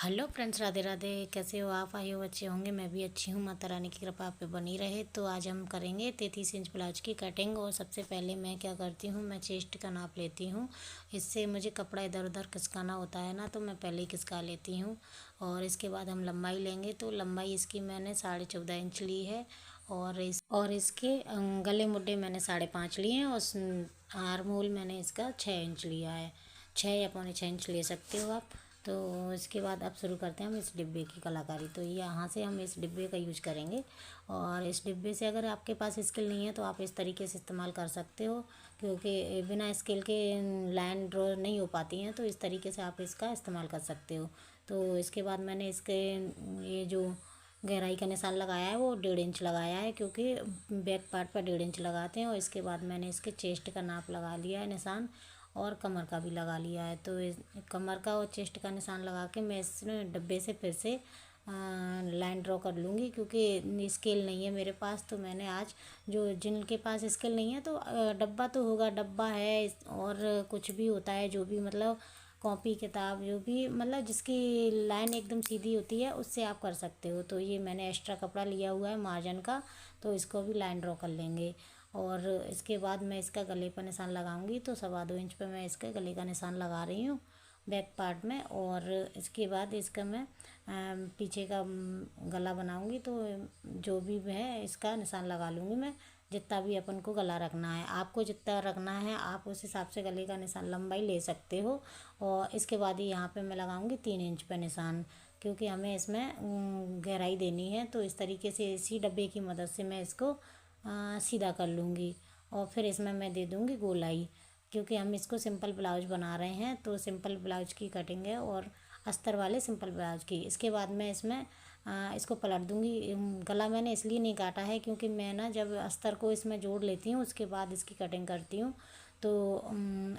Hello friends, Radhe Radhe. कैसे हो आप? आई हो अच्छे होंगे। मैं भी अच्छी हूँ। माता रानी की कृपा आप पे बनी रहे। तो आज हम करेंगे 33 इंच ब्लाउज की कटिंग। और सबसे पहले मैं क्या करती हूँ, मैं चेस्ट का नाप लेती हूँ। इससे मुझे कपड़ा इधर उधर खिसकाना होता है ना, तो मैं पहले ही खिसका लेती हूँ। और इसके बाद हम लंबाई लेंगे। तो लंबाई इसकी मैंने 14.5 इंच ली है। और इसके गले मुड्डे मैंने 5.5 लिए हैं। और आर्म होल मैंने इसका 6 इंच लिया है। 6 या 6.25 इंच ले सकते हो आप। तो इसके बाद अब शुरू करते हैं हम इस डिब्बे की कलाकारी। तो यहाँ से हम इस डिब्बे का यूज करेंगे। और इस डिब्बे से अगर आपके पास स्केल नहीं है तो आप इस तरीके से इस्तेमाल कर सकते हो, क्योंकि बिना स्केल के लाइन ड्रॉ नहीं हो पाती हैं। तो इस तरीके से आप इसका इस्तेमाल कर सकते हो। तो इसके बाद मैंने इसके ये जो गहराई का निशान लगाया है वो 1.5 इंच लगाया है, क्योंकि बैक पार्ट पर 1.5 इंच लगाते हैं। और इसके बाद मैंने इसके चेस्ट का नाप लगा लिया है निशान, और कमर का भी लगा लिया है। तो कमर का और चेस्ट का निशान लगा के मैं इस डब्बे से फिर से लाइन ड्रॉ कर लूँगी, क्योंकि स्केल नहीं है मेरे पास। तो मैंने आज जो जिनके पास स्केल नहीं है तो डब्बा तो होगा, डब्बा है और कुछ भी होता है जो भी मतलब कॉपी किताब जो भी मतलब जिसकी लाइन एकदम सीधी होती है उससे आप कर सकते हो। तो ये मैंने एक्स्ट्रा कपड़ा लिया हुआ है मार्जिन का, तो इसको भी लाइन ड्रॉ कर लेंगे। और इसके बाद मैं इसका गले पर निशान लगाऊंगी। तो 2.25 इंच पे मैं इसके गले का निशान लगा रही हूँ बैक पार्ट में। और इसके बाद इसका मैं पीछे का गला बनाऊंगी। तो जो भी है इसका निशान लगा लूँगी मैं, जितना भी अपन को गला रखना है। आपको जितना रखना है आप उस हिसाब से गले का निशान लंबाई ले सकते हो। और इसके बाद ही यहाँ पे मैं लगाऊंगी 3 इंच पे निशान, क्योंकि हमें इसमें गहराई देनी है। तो इस तरीके से इसी डब्बे की मदद से मैं इसको सीधा कर लूँगी। और फिर इसमें मैं दे दूँगी गोलाई, क्योंकि हम इसको सिंपल ब्लाउज बना रहे हैं। तो सिंपल ब्लाउज की कटिंग है, और अस्तर वाले सिंपल ब्लाउज की। इसके बाद मैं इसमें इसको पलट दूँगी। गला मैंने इसलिए नहीं काटा है क्योंकि मैं ना जब अस्तर को इसमें जोड़ लेती हूँ उसके बाद इसकी कटिंग करती हूँ। तो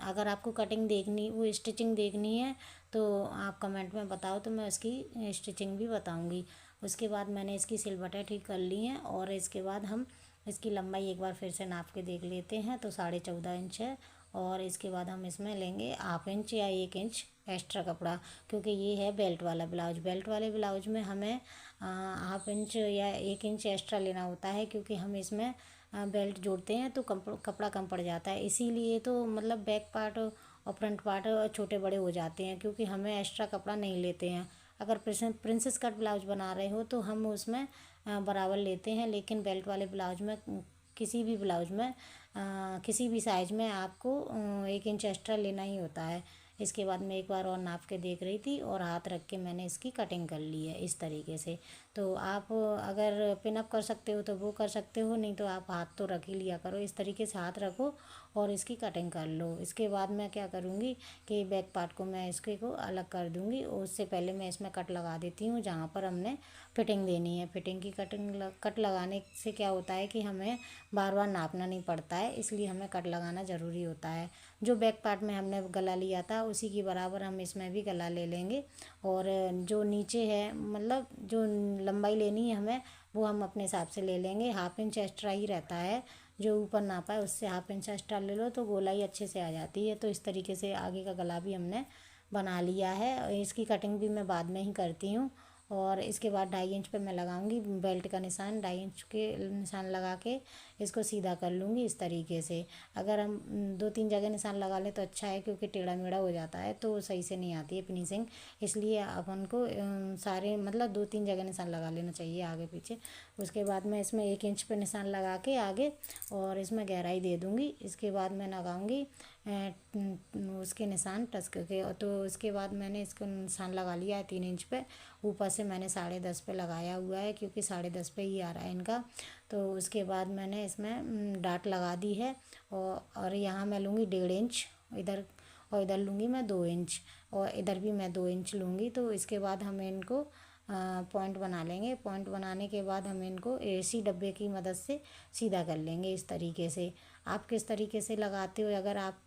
अगर आपको कटिंग देखनी, वो स्टिचिंग देखनी है, तो आप कमेंट में बताओ तो मैं उसकी स्टिचिंग भी बताऊंगी। उसके बाद मैंने इसकी सिलबटें ठीक कर ली हैं। और इसके बाद हम इसकी लंबाई एक बार फिर से नाप के देख लेते हैं। तो 14.5 इंच है। और इसके बाद हम इसमें लेंगे 1/2 इंच या 1 इंच एक्स्ट्रा कपड़ा, क्योंकि ये है बेल्ट वाला ब्लाउज। बेल्ट वाले ब्लाउज में हमें 1/2 इंच या 1 इंच एक्स्ट्रा लेना होता है, क्योंकि हम इसमें बेल्ट जोड़ते हैं तो कपड़ा कम पड़ जाता है। इसीलिए तो मतलब बैक पार्ट और फ्रंट पार्ट छोटे बड़े हो जाते हैं, क्योंकि हमें एक्स्ट्रा कपड़ा नहीं लेते हैं। अगर प्रिंसेस कट ब्लाउज बना रहे हो तो हम उसमें बराबर लेते हैं, लेकिन बेल्ट वाले ब्लाउज में किसी भी ब्लाउज में किसी भी साइज़ में आपको 1 इंच एक्स्ट्रा लेना ही होता है। इसके बाद मैं एक बार और नाप के देख रही थी और हाथ रख के मैंने इसकी कटिंग कर ली है इस तरीके से। तो आप अगर पिन अप कर सकते हो तो वो कर सकते हो, नहीं तो आप हाथ तो रख ही लिया करो। इस तरीके से हाथ रखो और इसकी कटिंग कर लो। इसके बाद मैं क्या करूँगी कि बैक पार्ट को मैं इसके को अलग कर दूँगी। और उससे पहले मैं इसमें कट लगा देती हूँ जहाँ पर हमने फिटिंग देनी है। फिटिंग की कट लगाने से क्या होता है कि हमें बार बार नापना नहीं पड़ता है, इसलिए हमें कट लगाना ज़रूरी होता है। जो बैक पार्ट में हमने गला लिया था उसी के बराबर हम इसमें भी गला ले लेंगे। और जो नीचे है मतलब जो लंबाई लेनी है हमें, वो हम अपने हिसाब से ले लेंगे। 1/2 इंच एक्स्ट्रा ही रहता है, जो ऊपर नापा है उससे 1/2 इंच एक्स्ट्रा ले लो तो गोलाई अच्छे से आ जाती है। तो इस तरीके से आगे का गला भी हमने बना लिया है। इसकी कटिंग भी मैं बाद में ही करती हूँ। और इसके बाद 2.5 इंच पे मैं लगाऊंगी बेल्ट का निशान। 2.5 इंच के निशान लगा के इसको सीधा कर लूँगी इस तरीके से। अगर हम 2-3 जगह निशान लगा लें तो अच्छा है, क्योंकि टेढ़ा मेढ़ा हो जाता है तो सही से नहीं आती है फिनिशिंग। इसलिए अपन को सारे मतलब 2-3 जगह निशान लगा लेना चाहिए आगे पीछे। उसके बाद मैं इसमें 1 इंच पे निशान लगा के आगे और इसमें गहराई दे दूँगी। इसके बाद मैं लगाऊँगी उसके निशान टस्क के। तो इसके बाद मैंने इसको निशान लगा लिया है 3 इंच पे। ऊपर से मैंने 10.5 पे लगाया हुआ है, क्योंकि 10.5 पे ही आ रहा है इनका। तो उसके बाद मैंने इसमें डाट लगा दी है। और यहाँ मैं लूँगी 1.5 इंच इधर, और इधर लूँगी मैं 2 इंच, और इधर भी मैं 2 इंच लूँगी। तो इसके बाद हम इनको पॉइंट बना लेंगे। पॉइंट बनाने के बाद हम इनको एसी डब्बे की मदद से सीधा कर लेंगे इस तरीके से। आप किस तरीके से लगाते हो, अगर आप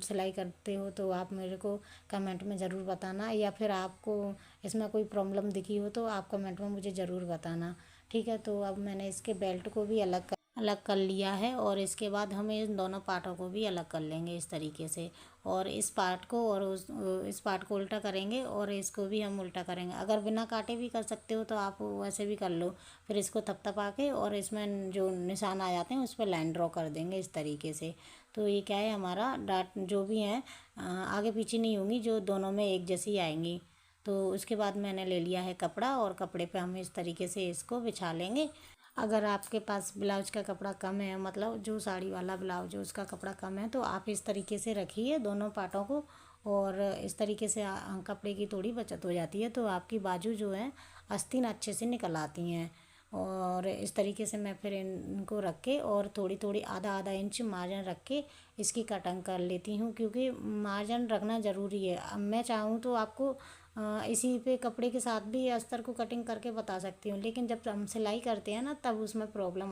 सिलाई करते हो तो आप मेरे को कमेंट में ज़रूर बताना, या फिर आपको इसमें कोई प्रॉब्लम दिखी हो तो आप कमेंट में मुझे ज़रूर बताना। ठीक है। तो अब मैंने इसके बेल्ट को भी अलग अलग कर लिया है। और इसके बाद हम इन दोनों पार्टों को भी अलग कर लेंगे इस तरीके से। और इस पार्ट को और इस पार्ट को उल्टा करेंगे और इसको भी हम उल्टा करेंगे। अगर बिना काटे भी कर सकते हो तो आप वैसे भी कर लो। फिर इसको थपथपा के और इसमें जो निशान आ जाते हैं उस पर लाइन ड्रॉ कर देंगे इस तरीके से। तो ये क्या है, हमारा डाट जो भी है आगे पीछे नहीं होंगी, जो दोनों में एक जैसी आएंगी। तो उसके बाद मैंने ले लिया है कपड़ा और कपड़े पे हम इस तरीके से इसको बिछा लेंगे। अगर आपके पास ब्लाउज का कपड़ा कम है, मतलब जो साड़ी वाला ब्लाउज है उसका कपड़ा कम है, तो आप इस तरीके से रखिए दोनों पार्टों को। और इस तरीके से कपड़े की थोड़ी बचत हो जाती है, तो आपकी बाजू जो है आस्तीन अच्छे से निकल आती हैं। और इस तरीके से मैं फिर इनको रख के और थोड़ी थोड़ी आधा आधा इंच मार्जिन रख के इसकी कटिंग कर लेती हूँ, क्योंकि मार्जिन रखना ज़रूरी है। अब मैं चाहूँ तो आपको इसी पे कपड़े के साथ भी अस्तर को कटिंग करके बता सकती हूँ, लेकिन जब हम सिलाई करते हैं ना तब उसमें प्रॉब्लम